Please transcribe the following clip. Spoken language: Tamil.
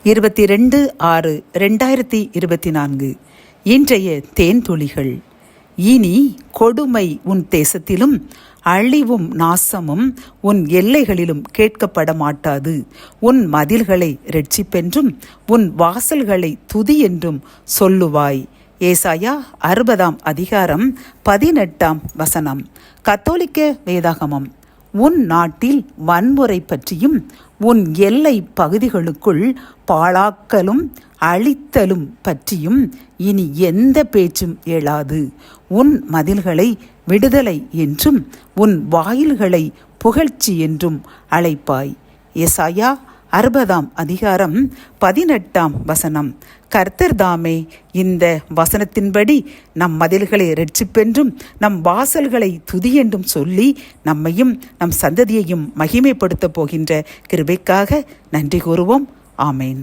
22/6/2024 இன்றைய தேன்துளிகள். இனி கொடுமை உன் தேசத்திலும் அழிவும் நாசமும் உன் எல்லைகளிலும் கேட்கப்பட மாட்டாது. உன் மதில்களை இரட்சிப்பென்றும் உன் வாசல்களை துதி என்றும் சொல்லுவாய். ஏசாயா 60 கத்தோலிக்க வேதாகமம். உன் நாட்டில் வன்முறை பற்றியும் உன் எல்லை பகுதிகளுக்குள் பாழாக்கலும் அழித்தலும் பற்றியும் இனி எந்த பேச்சும் எழாது. உன் மதில்களை விடுதலை என்றும் உன் வாயில்களை புகழ்ச்சி என்றும் அழைப்பாய். ஏசாயா 60 கர்த்தர் தாமே இந்த வசனத்தின்படி நம் மதில்களை இரட்சிப்பென்றும் நம் வாசல்களை துதி என்றும் சொல்லி நம்மையும் நம் சந்ததியையும் மகிமைப்படுத்தப் போகின்ற கிருபைக்காக நன்றி கூறுவோம். ஆமேன்.